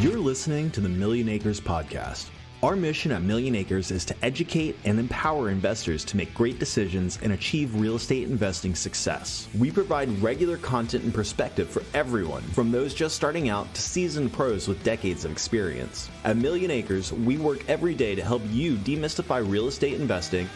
You're listening to the Millionacres Podcast. Our mission at Millionacres is to educate and empower investors to make great decisions and achieve real estate investing success. We provide regular content and perspective for everyone, from those just starting out to seasoned pros with decades of experience. At Millionacres, we work every day to help you demystify real estate investing,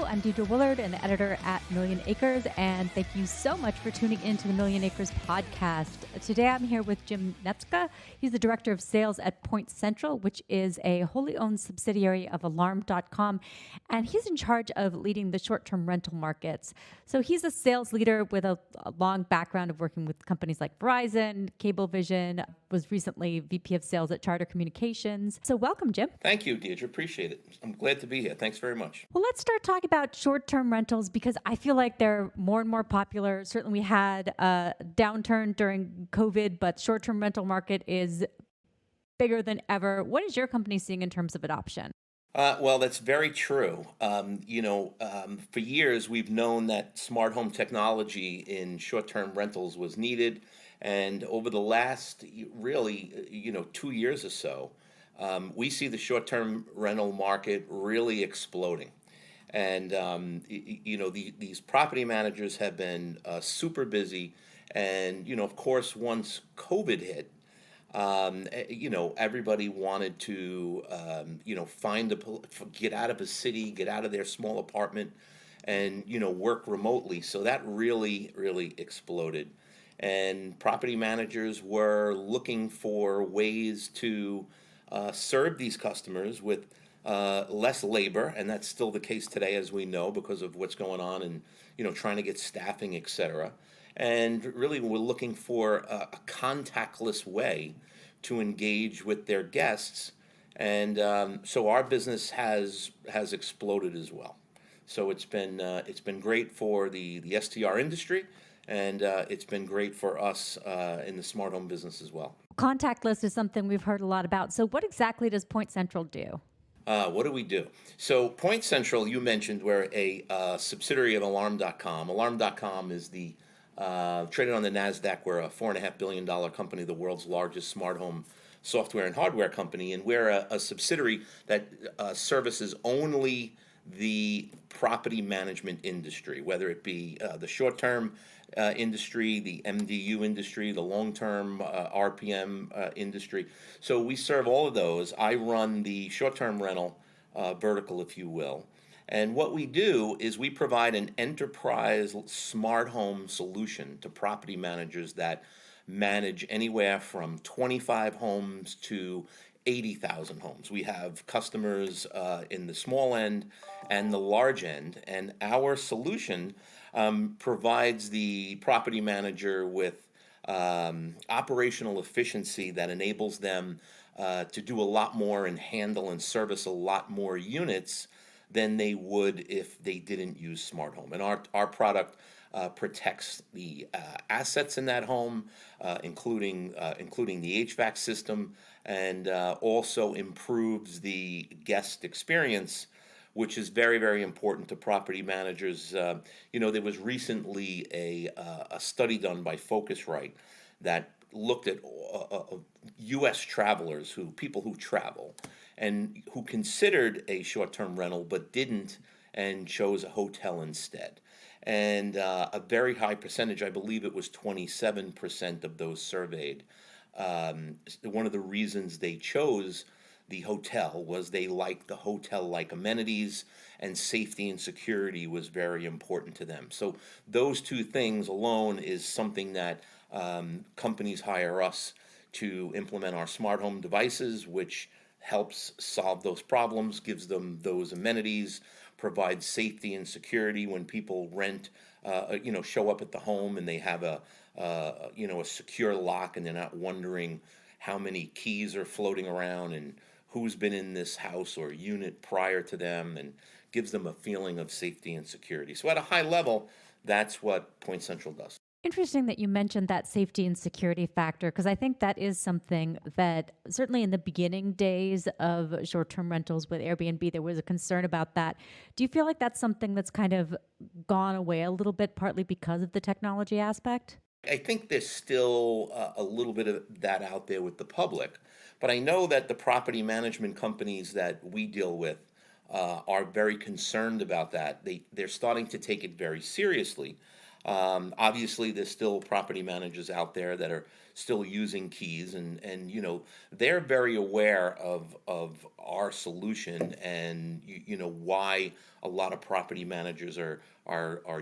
I'm Deidre Willard, an editor at Million Acres, and thank you so much for tuning into the Million Acres podcast. Today I'm here with Jim Netska. He's the director of sales at PointCentral, which is a wholly owned subsidiary of Alarm.com, and he's in charge of leading the short-term rental markets. So he's a sales leader with a long background of working with companies like Verizon, Cablevision, was recently VP of sales at Charter Communications. So welcome, Jim. Thank you, Deidre. Appreciate it. I'm glad to be here. Thanks very much. Well, let's start talking about short-term rentals because I feel like they're more and more popular. Certainly we had a downturn during COVID, but short-term rental market is bigger than ever. What is your company seeing in terms of adoption? Well, that's very true. For years, we've known that smart home technology in short-term rentals was needed. And over the last, really, 2 years or so, we see the short-term rental market really exploding. And, these property managers have been super busy. And, of course, once COVID hit, everybody wanted to, get out of a city, get out of their small apartment and, work remotely. So that really, really exploded. And property managers were looking for ways to serve these customers with less labor, and that's still the case today, as we know, because of what's going on and, trying to get staffing, et cetera. And really, we're looking for a contactless way to engage with their guests. And so our business has exploded as well. So it's been great for the STR industry, and it's been great for us in the smart home business as well. Contactless is something we've heard a lot about. So what exactly does PointCentral do? What do we do? So PointCentral, you mentioned, we're a subsidiary of Alarm.com. Alarm.com is the traded on the Nasdaq. We're a $4.5 billion company, the world's largest smart home software and hardware company, and we're a subsidiary that services only the property management industry, whether it be the short-term industry, the MDU industry, the long-term RPM industry. So we serve all of those. I run the short-term rental vertical, if you will. And what we do is we provide an enterprise smart home solution to property managers that manage anywhere from 25 homes to 80,000 homes. We have customers in the small end and the large end, and our solution provides the property manager with operational efficiency that enables them to do a lot more and handle and service a lot more units than they would if they didn't use smart home. And our product protects the assets in that home, including the HVAC system, and also improves the guest experience, which is very, very important to property managers. There was recently a study done by Focusrite that looked at U.S. travelers, people who travel, and who considered a short-term rental but didn't and chose a hotel instead. And a very high percentage, I believe it was 27% of those surveyed, one of the reasons they chose the hotel was they liked the hotel-like amenities, and safety and security was very important to them. So those two things alone is something that companies hire us to implement our smart home devices, which helps solve those problems, gives them those amenities, provides safety and security when people rent, show up at the home and they have a secure lock and they're not wondering how many keys are floating around and who's been in this house or unit prior to them, and gives them a feeling of safety and security. So at a high level, that's what PointCentral does. Interesting that you mentioned that safety and security factor, because I think that is something that certainly in the beginning days of short term rentals with Airbnb, there was a concern about that. Do you feel like that's something that's kind of gone away a little bit, partly because of the technology aspect? I think there's still a little bit of that out there with the public, but I know that the property management companies that we deal with are very concerned about that. They're starting to take it very seriously. Obviously, there's still property managers out there that are still using keys, and they're very aware of our solution, and why a lot of property managers are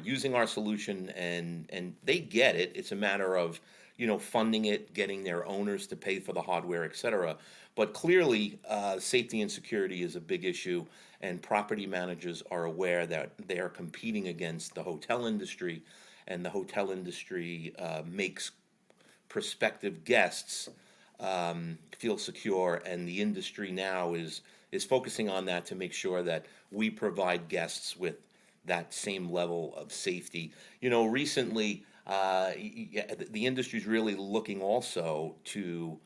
using our solution, and they get it. It's a matter of funding it, getting their owners to pay for the hardware, etc. But clearly, safety and security is a big issue, and property managers are aware that they are competing against the hotel industry, and the hotel industry makes prospective guests feel secure, and the industry now is focusing on that to make sure that we provide guests with that same level of safety. Recently, the industry is really looking also to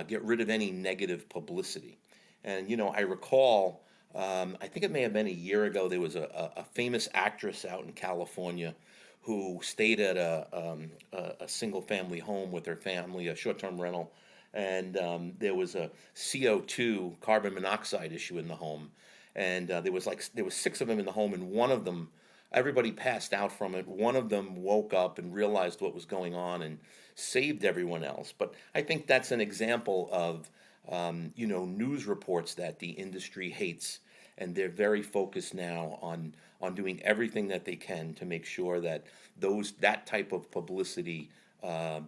get rid of any negative publicity. And I recall, I think it may have been a year ago, there was a famous actress out in California who stayed at a single family home with her family, a short term rental, and there was a CO2, carbon monoxide issue in the home, and there was six of them in the home, and one of them, everybody passed out from it. One of them woke up and realized what was going on and saved everyone else. But I think that's an example of news reports that the industry hates, and they're very focused now on doing everything that they can to make sure that that type of publicity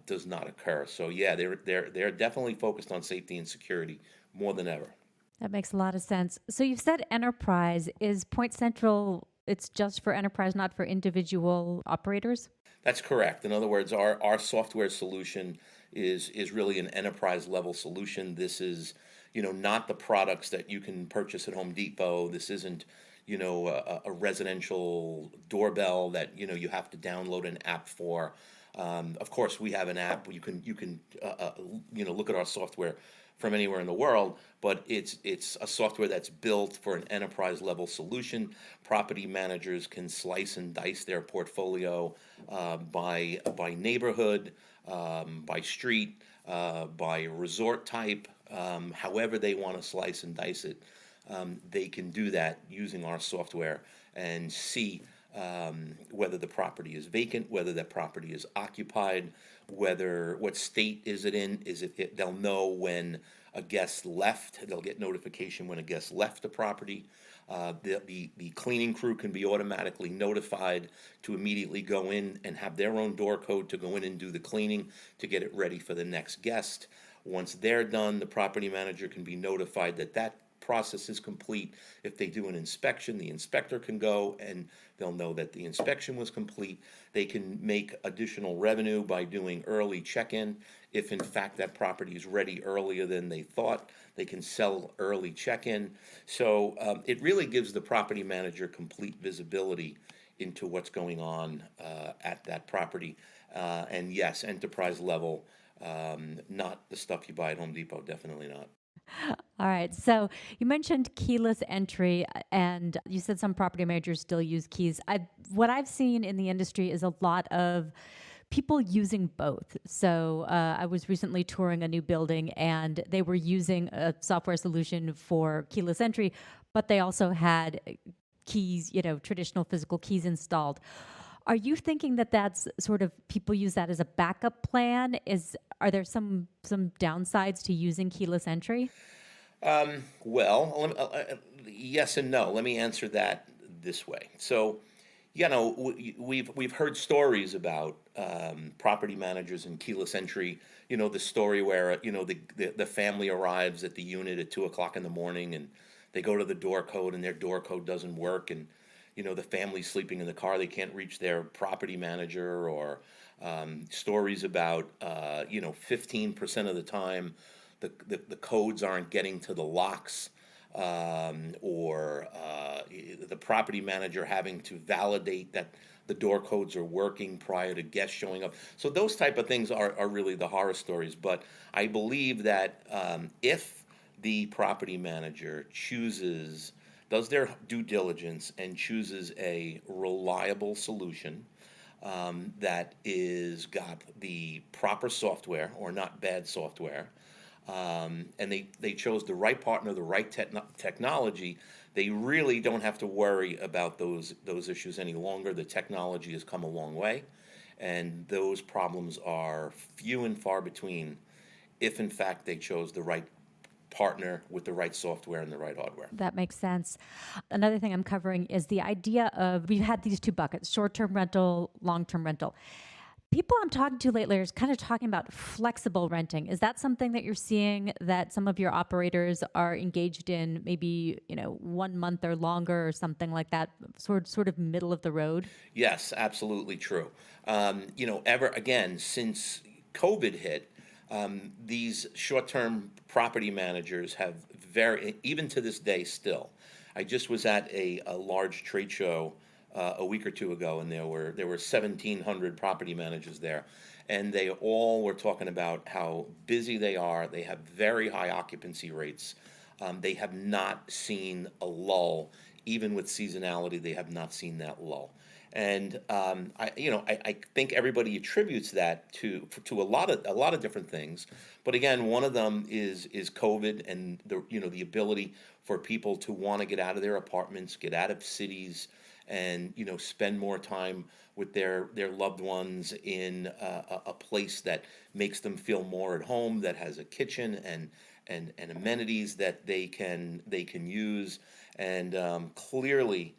does not occur. So yeah, they're definitely focused on safety and security more than ever. That makes a lot of sense. So you've said enterprise. Is Point Central, it's just for enterprise, not for individual operators? That's correct. In other words, our software solution is really an enterprise level solution. This is, not the products that you can purchase at Home Depot. This isn't, a residential doorbell that you have to download an app for. Of course, we have an app. You can look at our software from anywhere in the world, but it's a software that's built for an enterprise level solution. Property managers can slice and dice their portfolio by neighborhood, by street, by resort type, however they want to slice and dice it. They can do that using our software and see whether the property is vacant, whether that property is occupied, what state is it in. They'll know when a guest left. They'll get notification when a guest left the property. The cleaning crew can be automatically notified to immediately go in and have their own door code to go in and do the cleaning to get it ready for the next guest. Once they're done, the property manager can be notified that process is complete. If they do an inspection, the inspector can go and they'll know that the inspection was complete. They can make additional revenue by doing early check-in. If in fact that property is ready earlier than they thought, they can sell early check-in. So it really gives the property manager complete visibility into what's going on at that property. And yes, enterprise level, not the stuff you buy at Home Depot, definitely not. All right. So you mentioned keyless entry, and you said some property managers still use keys. What I've seen in the industry is a lot of people using both. So I was recently touring a new building, and they were using a software solution for keyless entry, but they also had keys, traditional physical keys installed. Are you thinking that that's sort of people use that as a backup plan? Are there some downsides to using keyless entry? Well, yes and no. Let me answer that this way. So, we've heard stories about property managers and keyless entry. The story where the family arrives at the unit at 2:00 in the morning, and they go to the door code, and their door code doesn't work, and the family's sleeping in the car. They can't reach their property manager, or stories about 15% of the time the codes aren't getting to the locks or the property manager having to validate that the door codes are working prior to guests showing up. So those type of things are really the horror stories. But I believe that if the property manager does their due diligence and chooses a reliable solution that is got the proper software or not bad software, and they chose the right partner, the right technology, they really don't have to worry about those issues any longer. The technology has come a long way, and those problems are few and far between if in fact they chose the right partner with the right software and the right hardware. That makes sense. Another thing I'm covering is the idea of we've had these two buckets, short-term rental, long-term rental. People I'm talking to lately are kind of talking about flexible renting. Is that something that you're seeing that some of your operators are engaged in, maybe, 1 month or longer or something like that, sort of middle of the road? Yes, absolutely true. Since COVID hit, these short-term property managers have even to this day still. I just was at a large trade show a week or two ago, and there were 1,700 property managers there, and they all were talking about how busy they are. They have very high occupancy rates. They have not seen a lull, even with seasonality. They have not seen that lull. And I think everybody attributes that to a lot of different things. But again, one of them is COVID and the ability for people to want to get out of their apartments, get out of cities, and spend more time with their loved ones in a place that makes them feel more at home, that has a kitchen and amenities that they can use. And clearly,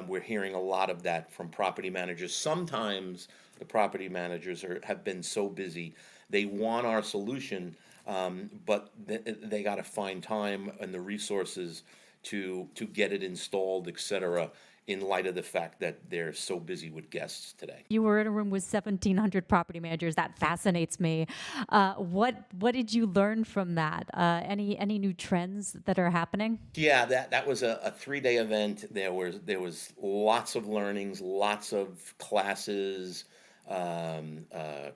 we're hearing a lot of that from property managers. Sometimes the property managers have been so busy, they want our solution, but they got to find time and the resources to get it installed, et cetera, in light of the fact that they're so busy with guests today. You were in a room with 1,700 property managers. That fascinates me. What did you learn from that? Any new trends that are happening? Yeah, that was a 3-day event. There was lots of learnings, lots of classes,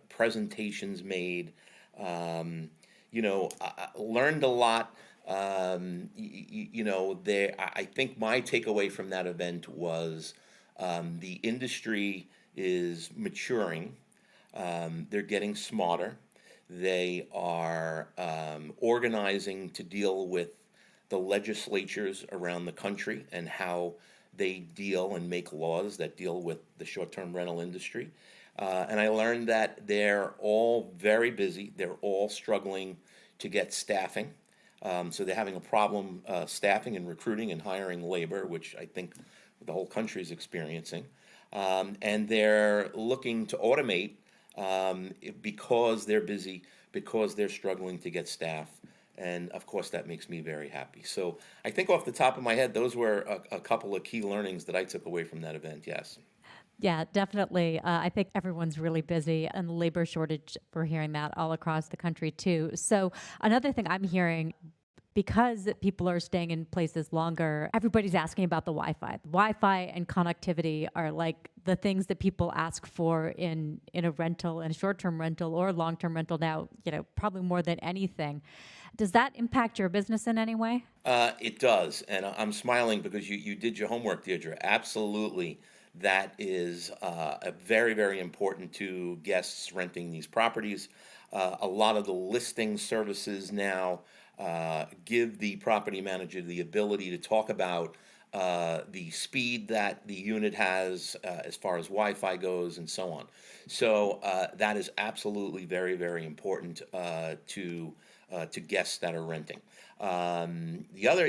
presentations made. I learned a lot. I think my takeaway from that event was the industry is maturing. They're getting smarter. They are organizing to deal with the legislatures around the country and how they deal and make laws that deal with the short-term rental industry. And I learned that they're all very busy. They're all struggling to get staffing. So they're having a problem staffing and recruiting and hiring labor, which I think the whole country is experiencing. And they're looking to automate because they're busy, because they're struggling to get staff. And of course, that makes me very happy. So I think off the top of my head, those were a couple of key learnings that I took away from that event, yes. Yeah, definitely. I think everyone's really busy, and the labor shortage, we're hearing that all across the country too. So another thing I'm hearing, because people are staying in places longer, everybody's asking about the Wi-Fi. Wi-Fi and connectivity are like the things that people ask for in a rental, in a short-term rental or long-term rental now, probably more than anything. Does that impact your business in any way? It does, and I'm smiling because you did your homework, Deirdre. Absolutely. That is a very, very important to guests renting these properties. A lot of the listing services now give the property manager the ability to talk about the speed that the unit has as far as Wi-Fi goes and so on. So that is absolutely very, very important to guests that are renting. The other,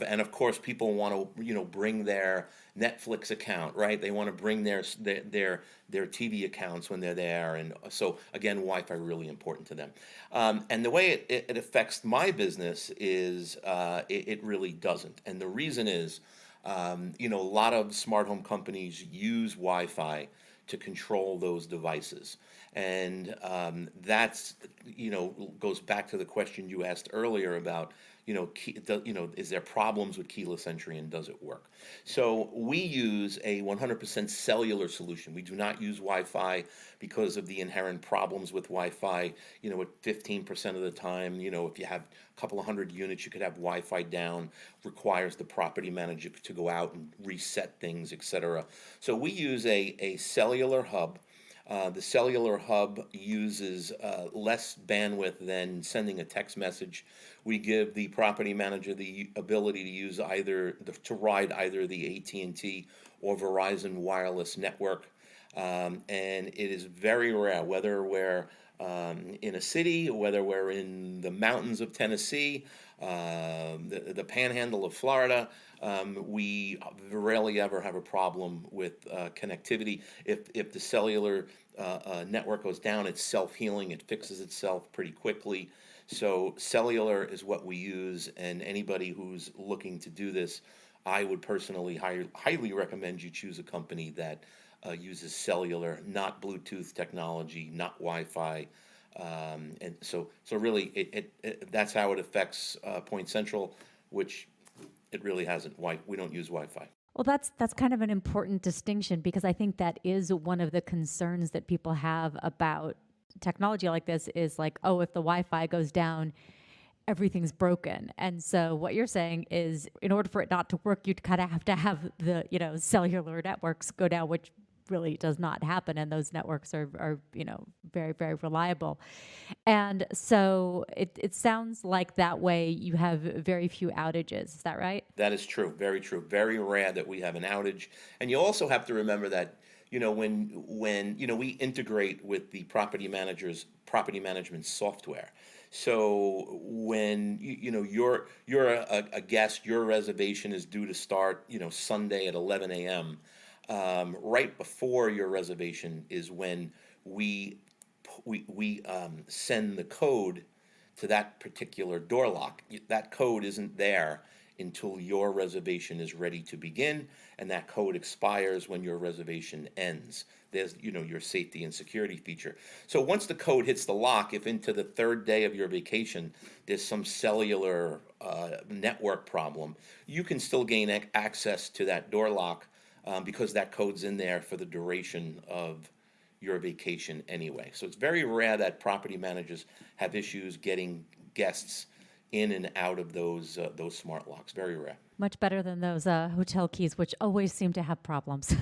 and of course, people want to, bring their Netflix account, right? They want to bring their TV accounts when they're there, and so again, Wi-Fi really important to them. And the way it affects my business is it really doesn't, and the reason is, a lot of smart home companies use Wi-Fi to control those devices. And that's, goes back to the question you asked earlier about, is there problems with keyless entry and does it work? So we use a 100% cellular solution. We do not use Wi-Fi because of the inherent problems with Wi-Fi. At 15% of the time, if you have a couple of hundred units, you could have Wi-Fi down, requires the property manager to go out and reset things, etc. So we use a cellular hub. The cellular hub uses less bandwidth than sending a text message. We give the property manager the ability to use to ride either the AT&T or Verizon wireless network, and it is very rare, whether we're in a city, whether we're in the mountains of Tennessee, the panhandle of Florida, we rarely ever have a problem with connectivity. If the cellular network goes down, it's self-healing. It fixes itself pretty quickly. So cellular is what we use, and anybody who's looking to do this, I would personally highly recommend you choose a company that uses cellular, not Bluetooth technology, not Wi-Fi. And so really, that's how it affects PointCentral, which it really hasn't. We don't use Wi-Fi. Well, that's kind of an important distinction, because I think that is one of the concerns that people have about technology like this is like, oh, if the Wi-Fi goes down, everything's broken. And so what you're saying is, in order for it not to work, you'd kind of have to have the cellular networks go down, which really does not happen, and those networks are very, very reliable. And so it sounds like that way you have very few outages. Is that right? That is true. Very true. Very rare that we have an outage. And you also have to remember that when we integrate with the property manager's property management software. So when you're a guest, your reservation is due to start Sunday at 11 a.m. Right before your reservation is when we send the code to that particular door lock. That code isn't there until your reservation is ready to begin, and that code expires when your reservation ends. There's your safety and security feature. So once the code hits the lock, if into the third day of your vacation there's some cellular network problem, you can still gain access to that door lock because that code's in there for the duration of your vacation anyway. So it's very rare that property managers have issues getting guests in and out of those smart locks. Very rare. Much better than those hotel keys, which always seem to have problems.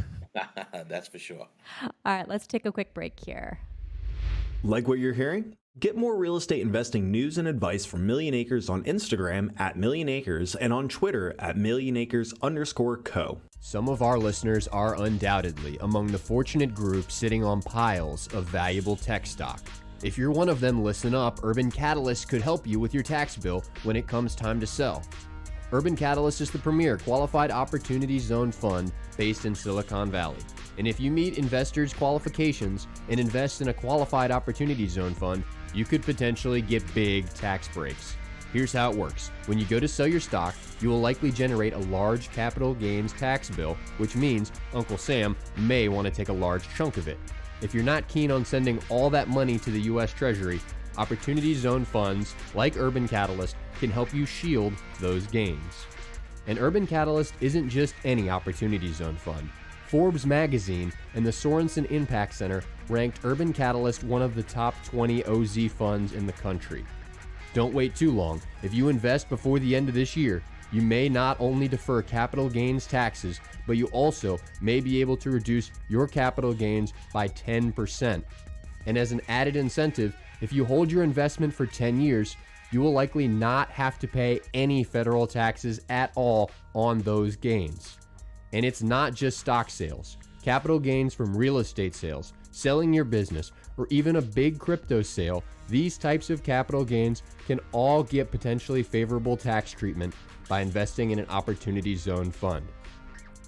That's for sure. All right, let's take a quick break here. Like what you're hearing? Get more real estate investing news and advice from Millionacres on Instagram at Millionacres and on Twitter at Millionacres_co. Some of our listeners are undoubtedly among the fortunate group sitting on piles of valuable tech stock. If you're one of them, listen up. Urban Catalyst could help you with your tax bill when it comes time to sell. Urban Catalyst is the premier qualified opportunity zone fund based in Silicon Valley. And if you meet investors' qualifications and invest in a qualified opportunity zone fund, you could potentially get big tax breaks. Here's how it works. When you go to sell your stock, you will likely generate a large capital gains tax bill, which means Uncle Sam may want to take a large chunk of it. If you're not keen on sending all that money to the U.S. Treasury, Opportunity Zone funds like Urban Catalyst can help you shield those gains. And Urban Catalyst isn't just any Opportunity Zone fund. Forbes magazine and the Sorensen Impact Center ranked Urban Catalyst one of the top 20 OZ funds in the country. Don't wait too long. If you invest before the end of this year, you may not only defer capital gains taxes, but you also may be able to reduce your capital gains by 10%. And as an added incentive, if you hold your investment for 10 years, you will likely not have to pay any federal taxes at all on those gains. And it's not just stock sales. Capital gains from real estate sales, selling your business, or even a big crypto sale, these types of capital gains can all get potentially favorable tax treatment by investing in an Opportunity Zone fund.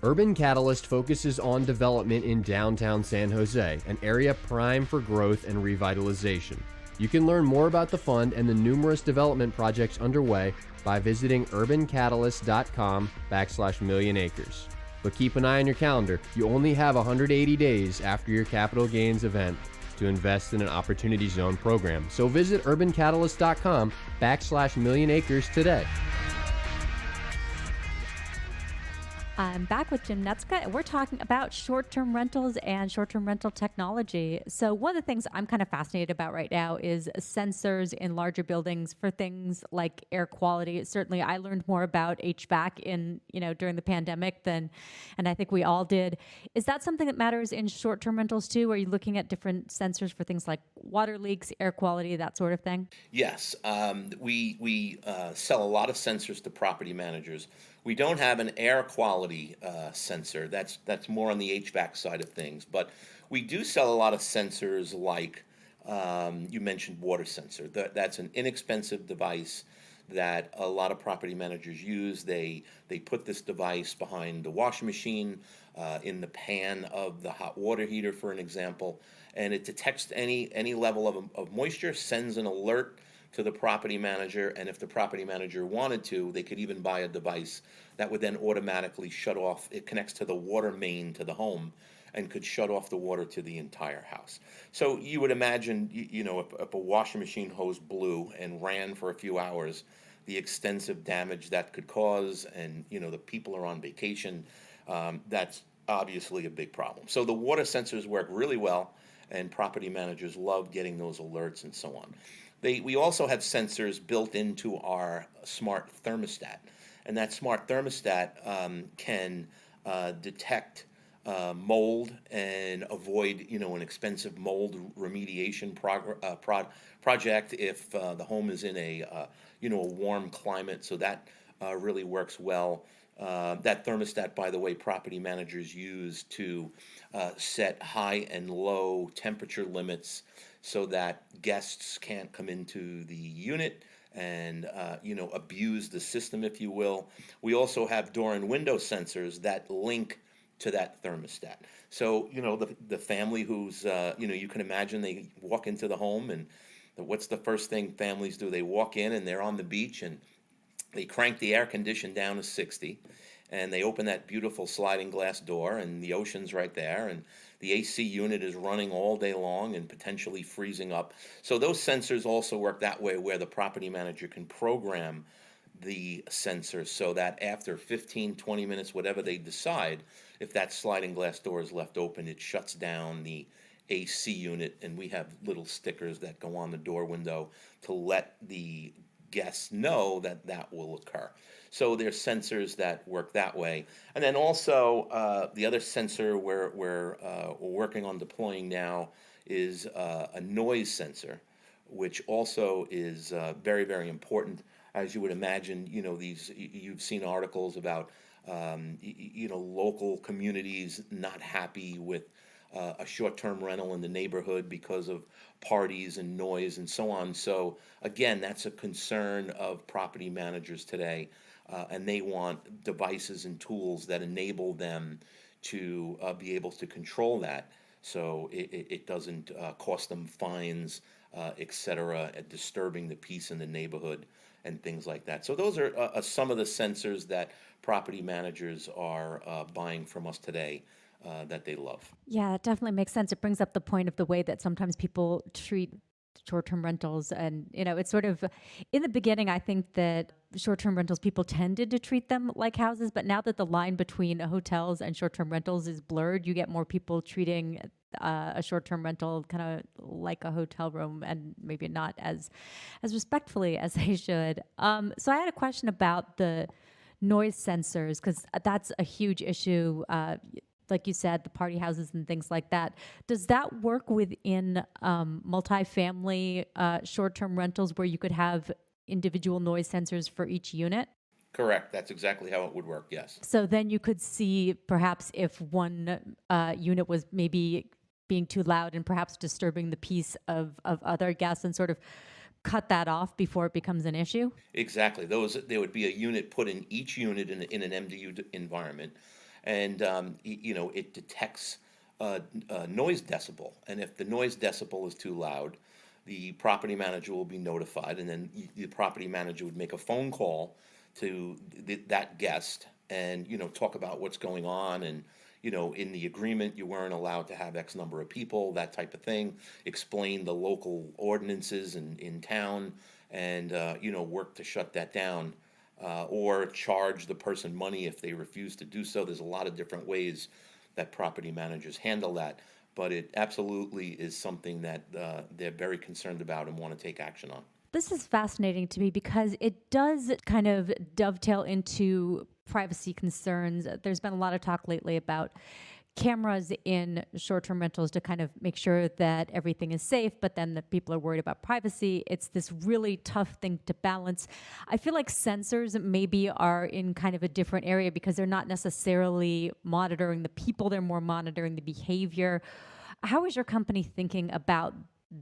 Urban Catalyst focuses on development in downtown San Jose, an area prime for growth and revitalization. You can learn more about the fund and the numerous development projects underway by visiting urbancatalyst.com/millionacres. But keep an eye on your calendar. You only have 180 days after your capital gains event to invest in an Opportunity Zone program. So visit urbancatalyst.com/millionacres today. I'm back with Jim Netska, and we're talking about short-term rentals and short-term rental technology. So one of the things I'm kind of fascinated about right now is sensors in larger buildings for things like air quality. Certainly, I learned more about HVAC during the pandemic and I think we all did. Is that something that matters in short-term rentals too? Are you looking at different sensors for things like water leaks, air quality, that sort of thing? Yes, we sell a lot of sensors to property managers. We don't have an air quality sensor. That's more on the HVAC side of things. But we do sell a lot of sensors like you mentioned water sensor. That's an inexpensive device that a lot of property managers use. They put this device behind the washing machine, in the pan of the hot water heater, for an example, and it detects any level of moisture, sends an alert to the property manager, and if the property manager wanted to, they could even buy a device that would then automatically shut off. It connects to the water main to the home and could shut off the water to the entire house. So you would imagine, if a washing machine hose blew and ran for a few hours, the extensive damage that could cause, and the people are on vacation, that's obviously a big problem. So the water sensors work really well, and property managers love getting those alerts and so on. We also have sensors built into our smart thermostat, and that smart thermostat can detect mold and avoid an expensive mold remediation project if the home is in a warm climate. So that really works well. That thermostat, by the way, property managers use to set high and low temperature limits so that guests can't come into the unit and abuse the system, if you will. We also have door and window sensors that link to that thermostat. So the family who's you can imagine they walk into the home, and what's the first thing families do? They walk in and they're on the beach and they crank the air condition down to 60, and they open that beautiful sliding glass door, and the ocean's right there, and the AC unit is running all day long and potentially freezing up. So those sensors also work that way, where the property manager can program the sensor so that after 15, 20 minutes, whatever they decide, if that sliding glass door is left open, it shuts down the AC unit, and we have little stickers that go on the door window to let the guests know that will occur. So there's sensors that work that way. And then also the other sensor we're working on deploying now is a noise sensor, which also is very, very important. As you would imagine, you've seen articles about local communities not happy with a short-term rental in the neighborhood because of parties and noise and so on. So again, that's a concern of property managers today, and they want devices and tools that enable them to be able to control that, so it doesn't cost them fines, etc., disturbing the peace in the neighborhood and things like that. So those are some of the sensors that property managers are buying from us today that they love. Yeah, it definitely makes sense. It brings up the point of the way that sometimes people treat short-term rentals. And, it's sort of, in the beginning, I think that short-term rentals, people tended to treat them like houses. But now that the line between hotels and short-term rentals is blurred, you get more people treating a short-term rental kind of like a hotel room, and maybe not as respectfully as they should. So I had a question about the noise sensors, because that's a huge issue. Like you said, the party houses and things like that. Does that work within multifamily short-term rentals where you could have individual noise sensors for each unit? Correct. That's exactly how it would work, yes. So then you could see perhaps if one unit was maybe being too loud and perhaps disturbing the peace of other guests, and sort of cut that off before it becomes an issue? Exactly. There would be a unit put in each unit in an MDU environment, and it detects noise decibel. And if the noise decibel is too loud, the property manager will be notified, and then the property manager would make a phone call to that guest and talk about what's going on, and in the agreement, you weren't allowed to have X number of people, that type of thing. Explain the local ordinances in town and, work to shut that down. Or charge the person money if they refuse to do so. There's a lot of different ways that property managers handle that, but it absolutely is something that they're very concerned about and want to take action on. This is fascinating to me because it does kind of dovetail into privacy concerns. There's been a lot of talk lately about cameras in short-term rentals to kind of make sure that everything is safe, but then the people are worried about privacy. It's this really tough thing to balance. I feel like sensors maybe are in kind of a different area because they're not necessarily monitoring the people, they're more monitoring the behavior. How is your company thinking about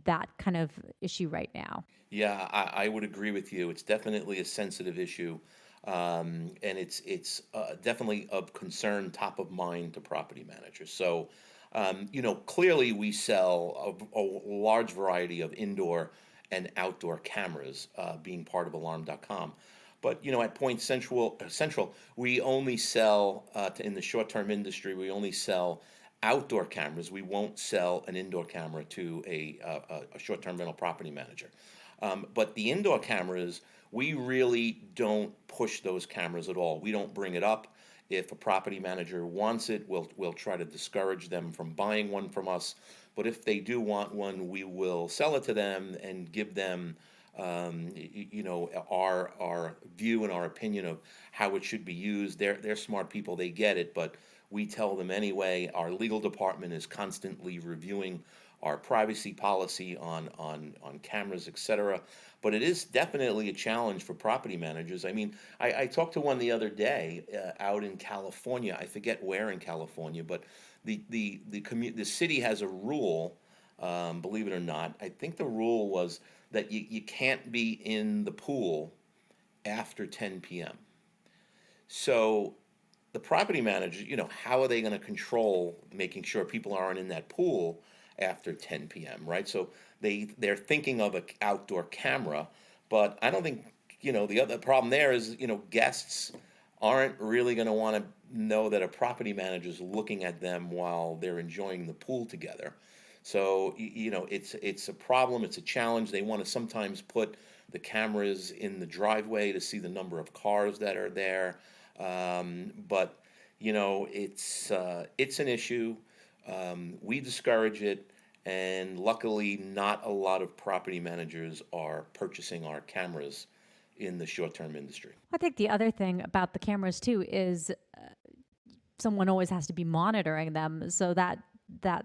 that kind of issue right now? Yeah, I would agree with you. It's definitely a sensitive issue. And it's definitely of concern, top of mind to property managers. So, clearly we sell a large variety of indoor and outdoor cameras, being part of Alarm.com. But at Central, we only sell in the short-term industry. We only sell outdoor cameras. We won't sell an indoor camera to a short-term rental property manager. But the indoor cameras, we really don't push those cameras at all. We don't bring it up. If a property manager wants it, we'll try to discourage them from buying one from us. But if they do want one, we will sell it to them and give them, our view and our opinion of how it should be used. They're smart people; they get it, but we tell them anyway. Our legal department is constantly reviewing our privacy policy on cameras, etc. But it is definitely a challenge for property managers. I mean, I talked to one the other day out in California. I forget where in California, but the city has a rule. Believe it or not, I think the rule was that you can't be in the pool after 10 p.m. So the property managers, how are they going to control making sure people aren't in that pool after 10 p.m., right? So they're thinking of an outdoor camera, but I don't think, the other problem there is, guests aren't really going to want to know that a property manager is looking at them while they're enjoying the pool together. So, it's a problem, it's a challenge. They want to sometimes put the cameras in the driveway to see the number of cars that are there. But, it's an issue. We discourage it, and luckily not a lot of property managers are purchasing our cameras in the short-term industry. I think the other thing about the cameras too is someone always has to be monitoring them, so that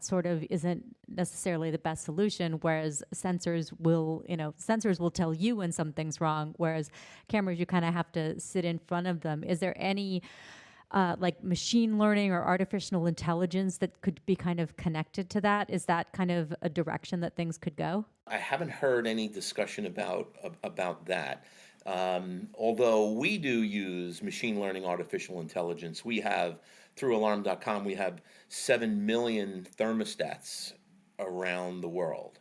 sort of isn't necessarily the best solution, whereas sensors will tell you when something's wrong, whereas cameras, you kind of have to sit in front of them. Is there any like machine learning or artificial intelligence that could be kind of connected to that? Is that kind of a direction that things could go? I haven't heard any discussion about that. Although we do use machine learning, artificial intelligence. We have, through Alarm.com, we have 7 million thermostats around the world.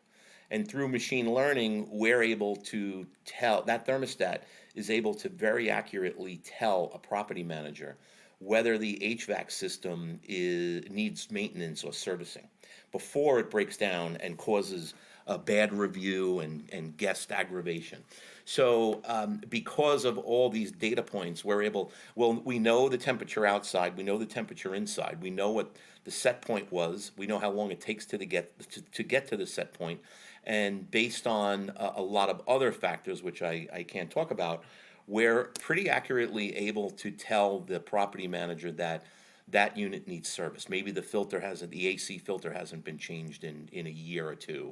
And through machine learning, we're able to tell, that thermostat is able to very accurately tell a property manager whether the HVAC system needs maintenance or servicing before it breaks down and causes a bad review and guest aggravation. So because of all these data points, we know the temperature outside, we know the temperature inside, we know what the set point was, we know how long it takes to get to the set point, and based on a lot of other factors, which I can't talk about, we're pretty accurately able to tell the property manager that unit needs service. Maybe the AC filter hasn't been changed in a year or two,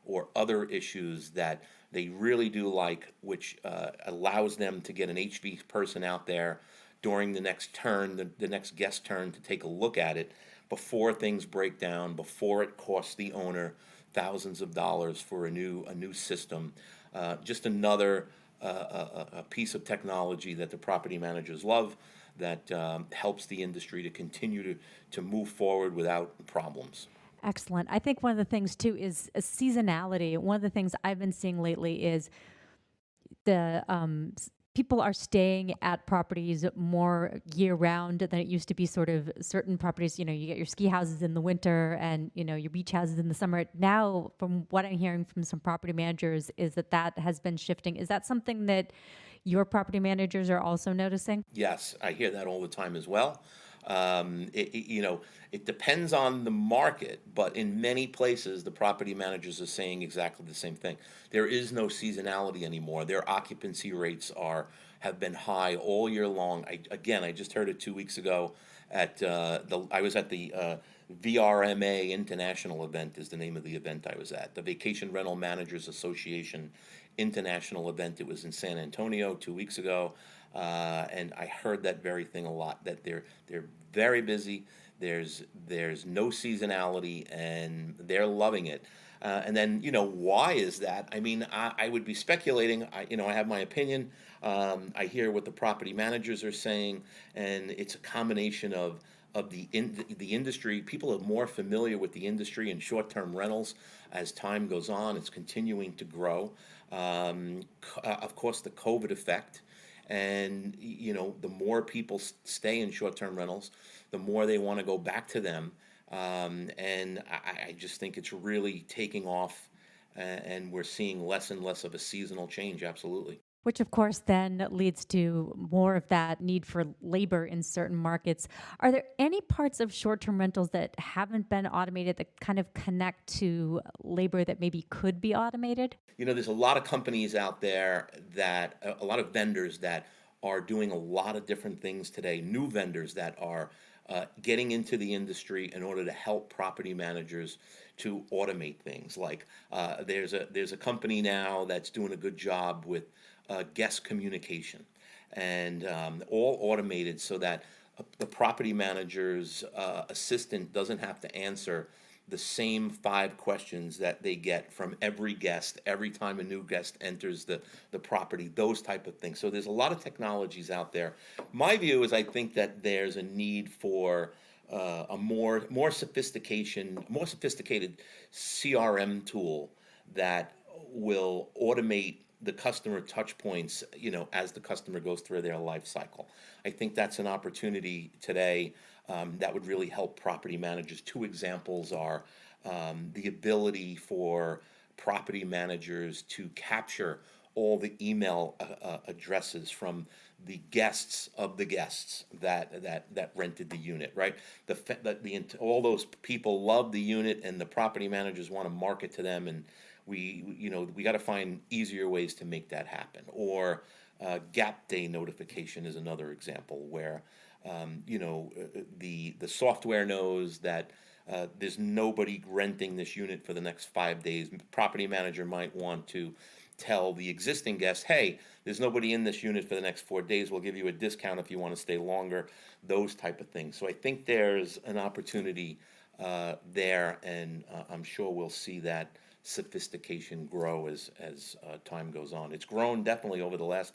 or other issues that they really do like, which allows them to get an HV person out there during the next turn, the next guest turn, to take a look at it before things break down, before it costs the owner thousands of dollars for a new system. Just another a piece of technology that the property managers love, that helps the industry to continue to move forward without problems. Excellent. I think one of the things too is a seasonality. One of the things I've been seeing lately is the people are staying at properties more year round than it used to be. Sort of certain properties, you get your ski houses in the winter and your beach houses in the summer. Now, from what I'm hearing from some property managers, is that has been shifting. Is that something that your property managers are also noticing? Yes, I hear that all the time as well. It depends on the market, but in many places, the property managers are saying exactly the same thing. There is no seasonality anymore. Their occupancy rates have been high all year long. I just heard it 2 weeks ago I was at the VRMA International event is the name of the event I was at, the Vacation Rental Managers Association International event. It was in San Antonio 2 weeks ago. And I heard that very thing a lot, that they're very busy. There's no seasonality, and they're loving it. And then, why is that? I mean, I would be speculating. I have my opinion. I hear what the property managers are saying, and it's a combination of the industry. People are more familiar with the industry and short-term rentals as time goes on. It's continuing to grow. Of course, the COVID effect. And, the more people stay in short-term rentals, the more they want to go back to them. And I just think it's really taking off, and we're seeing less and less of a seasonal change, absolutely. Which, of course, then leads to more of that need for labor in certain markets. Are there any parts of short-term rentals that haven't been automated that kind of connect to labor that maybe could be automated? There's a lot of companies out there a lot of vendors that are doing a lot of different things today, new vendors that are getting into the industry in order to help property managers to automate things. Like there's a company now that's doing a good job with guest communication, and all automated so that the property manager's assistant doesn't have to answer the same 5 questions that they get from every guest every time a new guest enters the property, those type of things. So there's a lot of technologies out there. My view is I think that there's a need for a more sophisticated CRM tool that will automate the customer touch points, as the customer goes through their life cycle. I think that's an opportunity today that would really help property managers. 2 examples are the ability for property managers to capture all the email addresses from the guests of the guests that rented the unit, right? All those people love the unit, and the property managers want to market to them, and we got to find easier ways to make that happen. Or gap day notification is another example where the software knows that there's nobody renting this unit for the next 5 days. Property manager might want to tell the existing guests, hey, there's nobody in this unit for the next 4 days. We'll give you a discount if you want to stay longer, those type of things. So I think there's an opportunity there, and I'm sure we'll see that sophistication grow as time goes on. It's grown definitely over the last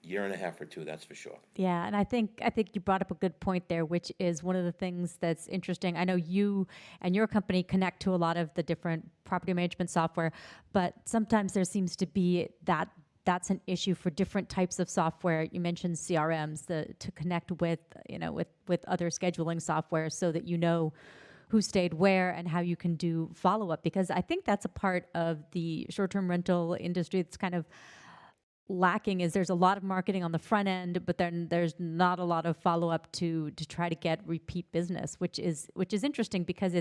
year and a half or 2, that's for sure. Yeah, and I think you brought up a good point there, which is one of the things that's interesting. I know you and your company connect to a lot of the different property management software, but sometimes there seems to be that's an issue for different types of software. You mentioned CRMs, to connect with with other scheduling software so that who stayed where and how you can do follow-up, because I think that's a part of the short-term rental industry that's kind of lacking. Is there's a lot of marketing on the front end, but then there's not a lot of follow-up to try to get repeat business, which is interesting, because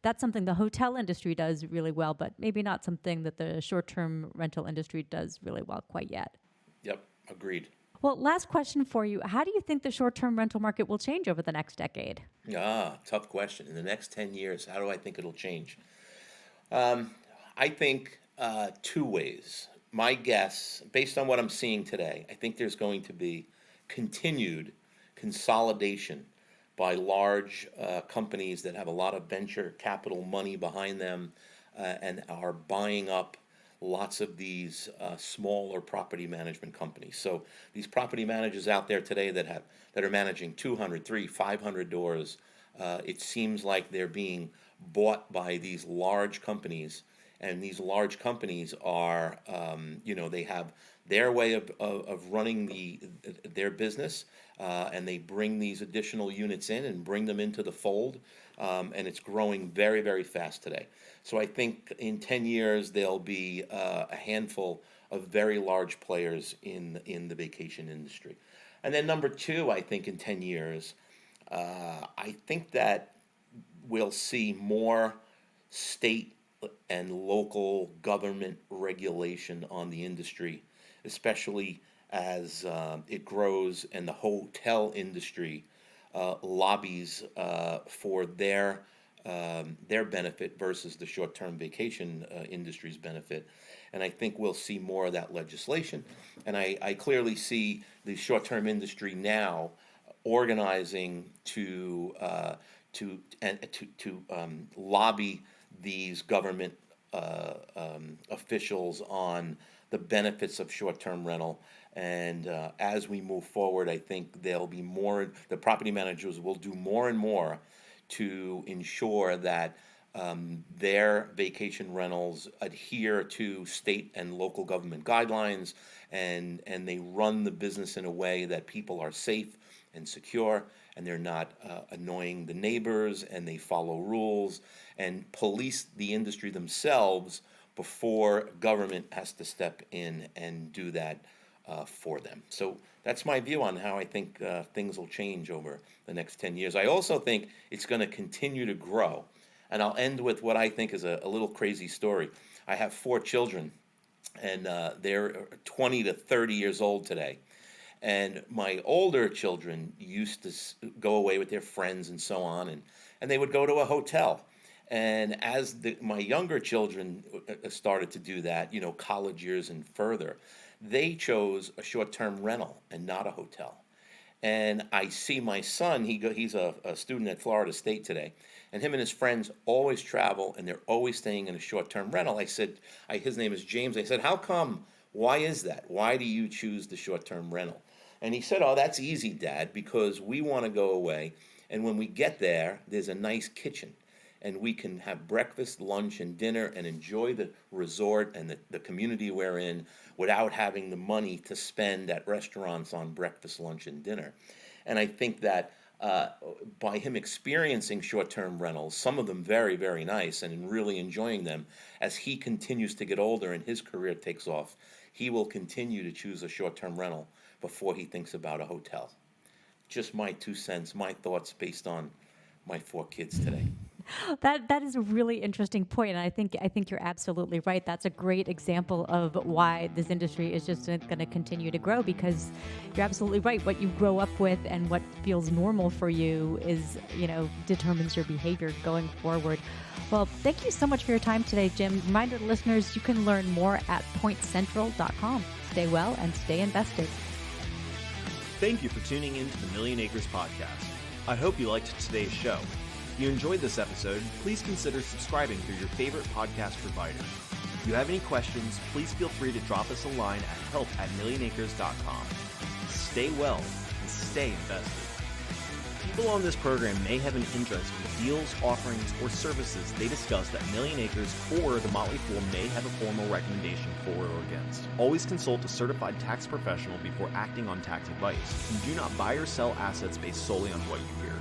that's something the hotel industry does really well, but maybe not something that the short-term rental industry does really well quite yet. Yep, agreed. Well, last question for you. How do you think the short-term rental market will change over the next decade? Tough question. In the next 10 years, how do I think it'll change? I think 2 ways. My guess, based on what I'm seeing today, I think there's going to be continued consolidation by large companies that have a lot of venture capital money behind them and are buying up lots of these smaller property management companies. So these property managers out there today that are managing 200, 300, 500 doors, it seems like they're being bought by these large companies. And these large companies are, they have their way of running their business, and they bring these additional units in and bring them into the fold, and it's growing very, very fast today. So I think in 10 years there'll be a handful of very large players in the vacation industry. And then number two, I think in 10 years, I think that we'll see more state and local government regulation on the industry, especially as it grows and the hotel industry lobbies for their benefit versus the short-term vacation industry's benefit. And I think we'll see more of that legislation. And I clearly see the short-term industry now organizing to lobby these government officials on the benefits of short-term rental. And as we move forward, I think there'll be more. The property managers will do more and more to ensure that their vacation rentals adhere to state and local government guidelines, and they run the business in a way that people are safe and secure, and they're not annoying the neighbors, and they follow rules and police the industry themselves before government has to step in and do that for them. So that's my view on how I think things will change over the next 10 years. I also think it's going to continue to grow. And I'll end with what I think is a little crazy story. I have 4 children, and they're 20 to 30 years old today. And my older children used to go away with their friends and so on, and they would go to a hotel. And as my younger children started to do that, college years and further, they chose a short-term rental and not a hotel. And I see my son, he's a student at Florida State today, and him and his friends always travel, and they're always staying in a short-term rental. I said, his name is James. I said, how come? Why is that? Why do you choose the short-term rental? And he said, oh, that's easy, Dad, because we want to go away, and when we get there, there's a nice kitchen, and we can have breakfast, lunch, and dinner and enjoy the resort and the community we're in without having the money to spend at restaurants on breakfast, lunch, and dinner. And I think that by him experiencing short-term rentals, some of them very, very nice, and really enjoying them, as he continues to get older and his career takes off, he will continue to choose a short-term rental before he thinks about a hotel. Just my 2 cents, my thoughts based on my 4 kids today. That is a really interesting point, and I think you're absolutely right. That's a great example of why this industry is just going to continue to grow, because you're absolutely right. What you grow up with and what feels normal for you is, determines your behavior going forward. Well, thank you so much for your time today, Jim. Reminder to listeners, you can learn more at PointCentral.com. Stay well and stay invested. Thank you for tuning in to the Millionacres Podcast. I hope you liked today's show. If you enjoyed this episode, please consider subscribing through your favorite podcast provider. If you have any questions, please feel free to drop us a line at help@millionacres.com. Stay well and stay invested. People on this program may have an interest in deals, offerings, or services they discussed at Million Acres, or the Motley Fool may have a formal recommendation for or against. Always consult a certified tax professional before acting on tax advice, and do not buy or sell assets based solely on what you hear.